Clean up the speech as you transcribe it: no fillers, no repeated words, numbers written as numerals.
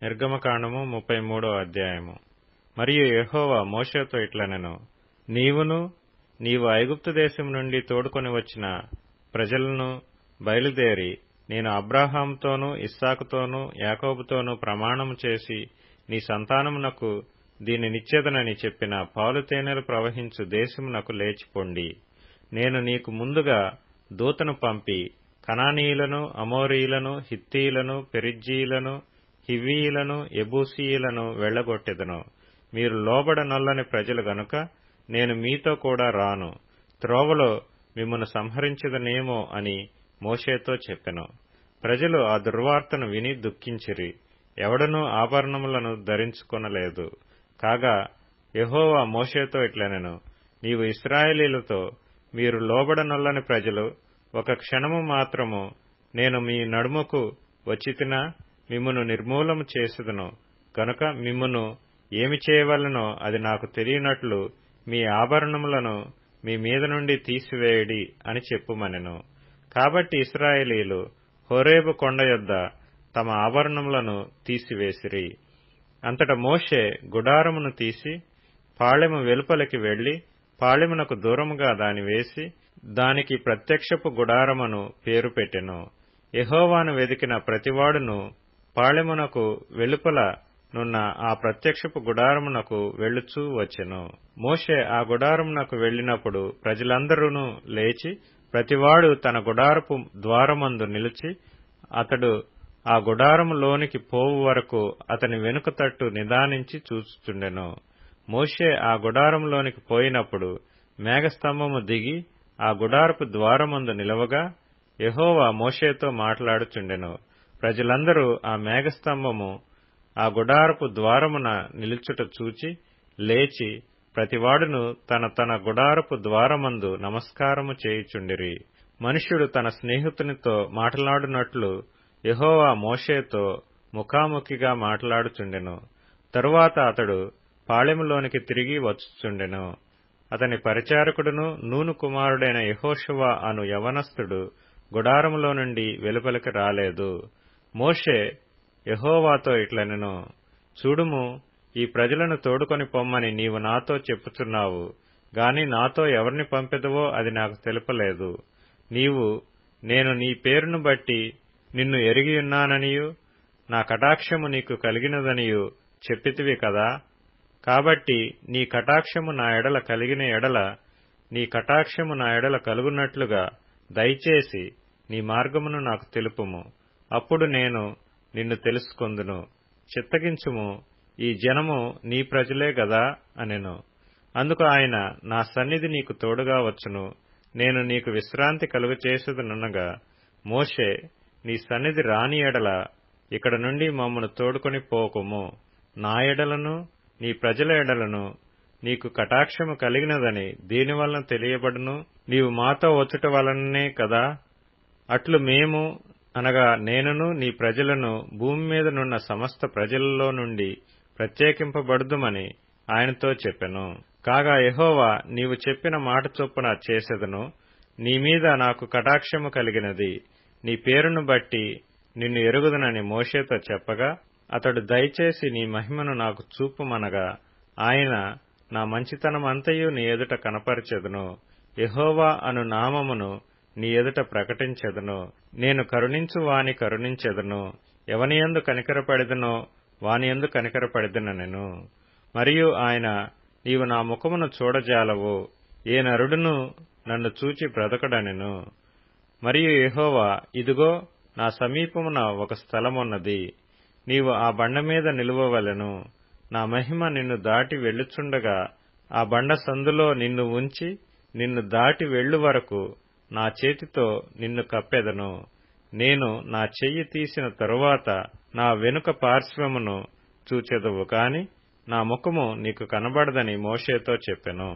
నిర్గమకాండము 33వ అధ్యాయము. మరియు యెహోవా మోషేతో ఇట్లనెను, నీవు ఐగుప్తు దేశం నుండి తోడుకొని వచ్చిన ప్రజలను బయలుదేరి నేను అబ్రాహాముతోనూ ఇస్సాకుతోనూ యాకోబుతోనూ ప్రమాణము చేసి నీ సంతానమునకు దీనినిచ్చేదనని చెప్పిన పాలు తేనెలు ప్రవహించు దేశమునకు లేచిపొండి. నేను నీకు ముందుగా దూతను పంపి కనానీయులను, అమోరీయులను, హిత్తీయులను, పెరిజ్జీయులను, హివ్వీయులను, యెబూసీయులను వెళ్లగొట్టెదను. మీరు లోబడనొల్లని ప్రజలు గనుక నేను మీతో కూడా రాను, త్రోవలో మిమ్మును సంహరించెదనేమో అని మోషేతో చెప్పెను. ప్రజలు ఆ దుర్వార్తను విని దుఃఖించిరి. ఎవడనూ ఆభరణములను ధరించుకొనలేదు. కాగా యెహోవా మోషేతో ఇట్లనెను, నీవు ఇశ్రాయేలీయులతో, మీరు లోబడనొల్లని ప్రజలు, ఒక క్షణము మాత్రము నేను మీ నడుమకు వచ్చితినా మిమ్మును నిర్మూలము చేసెదను గనుక మిమ్మును ఏమి చేయవలెనో అది నాకు తెలియనట్లు మీ ఆభరణములను మీ మీద నుండి తీసివేయుడి అని చెప్పుమనెను. కాబట్టి ఇశ్రాయేలీయులు హోరేబు కొండ యొద్ద తమ ఆభరణములను తీసివేసిరి. అంతట మోషే గుడారమును తీసి పాళెము వెలుపలికి వెళ్లి పాళెమునకు దూరముగా దాని వేసి దానికి ప్రత్యక్షపు గుడారమను పేరు పెట్టెను. యెహోవాను వెదికిన ప్రతివాడును పాళెమునకు వెలుపల నున్న ఆ ప్రత్యక్షపు గుడారమునకు వెళ్ళుచూ వచ్చెను. మోషే ఆ గుడారమునకు వెళ్లినప్పుడు ప్రజలందరూను లేచి ప్రతివాడు తన గుడారపు ద్వారమందు నిలిచి అతడు ఆ గుడారములోనికి పోవు వరకు అతని వెనుక తట్టు నిదానించి చూచుచుండెను. మోషే ఆ గుడారములోనికి పోయినప్పుడు మేఘస్తంభము దిగి ఆ గుడారపు ద్వారమందు నిలవగా యెహోవా మోషేతో మాట్లాడుచుండెను. ప్రజలందరూ ఆ మేఘస్తంభము ఆ గుడారపు ద్వారమున నిలుచుట చూచి లేచి ప్రతివాడును తన తన గుడారపు ద్వారమందు నమస్కారము చేయుచుండిరి. మనుష్యుడు తన స్నేహితునితో మాట్లాడునట్లు యెహోవా మోషేతో ముఖాముఖిగా మాట్లాడుచుండెను. తరువాత అతడు పాళెములోనికి తిరిగి వచ్చుచుండెను. అతని పరిచారకుడును నూను కుమారుడైన యెహోషువ అను యవనస్తుడు గుడారములో నుండి వెలుపలికి రాలేదు. మోషే యెహోవాతో ఇట్లనెను, చూడుము, ఈ ప్రజలను తోడుకొని పొమ్మని నీవు నాతో చెప్పుచున్నావు గాని నాతో ఎవరిని పంపెదవో అది నాకు తెలుపలేదు. నేను నీ పేరును బట్టి నిన్ను ఎరిగియున్నాననియు నా కటాక్షము నీకు కలిగినదనియు చెప్పితివి కదా. కాబట్టి నీ కటాక్షము నా ఎడల కలిగిన ఎడల నీ కటాక్షము నా ఎడల కలుగునట్లుగా దయచేసి నీ మార్గమును నాకు తెలుపుము. అప్పుడు నేను నిన్ను తెలుసుకొందును. చిత్తగించుము, ఈ జనము నీ ప్రజలే గదా అనెను. అందుకు ఆయన, నా సన్నిధి నీకు తోడుగా వచ్చును, నేను నీకు విశ్రాంతి కలుగచేసేదనగా, మోషే, నీ సన్నిధి రాని ఎడల ఇక్కడ నుండి మమ్మను తోడుకొని పోకుము. నా ఎడలను నీ ప్రజల ఎడలను నీకు కటాక్షము కలిగినదని దీనివలన తెలియబడును, నీవు మాతో వచ్చుట వలననే కదా. అట్లు మేము అనగా నేనును నీ ప్రజలను భూమి మీద నున్న సమస్త ప్రజలలో నుండి ప్రత్యేకింపబడుదుమని ఆయనతో చెప్పెను. కాగా యెహోవా, నీవు చెప్పిన మాట చొప్పున చేసెదను. నీ మీద నాకు కటాక్షము కలిగినది, నీ పేరును బట్టి నిన్ను ఎరుగుదునని మోషేతో చెప్పగా, అతడు దయచేసి నీ మహిమను నాకు చూపుమనగా, ఆయన, నా మంచితనమంతయు నీ ఎదుట కనపరచెదను, యెహోవా అను నామమును నీ ఎదుట ప్రకటించెదను. నేను కరుణించు వాని కరుణించెదను, ఎవనియందు కనికరపడెదనో వానియందు కనికరపడెదనెను. మరియు ఆయన, నీవు నా ముఖమును చూడజాలవు, ఏ నరుడును నన్ను చూచి బ్రతకడనెను. మరియు యెహోవా, ఇదిగో, నా సమీపమున ఒక స్థలమున్నది, నీవు ఆ బండ మీద నిలువవలెను. నా మహిమ నిన్ను దాటి వెళ్ళుచుండగా ఆ బండ సందులో నిన్ను ఉంచి నిన్ను దాటి వెళ్ళు వరకు నా చేతితో నిన్ను కప్పెదను. నేను నా చెయ్యి తీసిన తరువాత నా వెనుక పార్శ్వమును చూచెదవు కాని నా ముఖము నీకు కనబడదని మోషేతో చెప్పెను.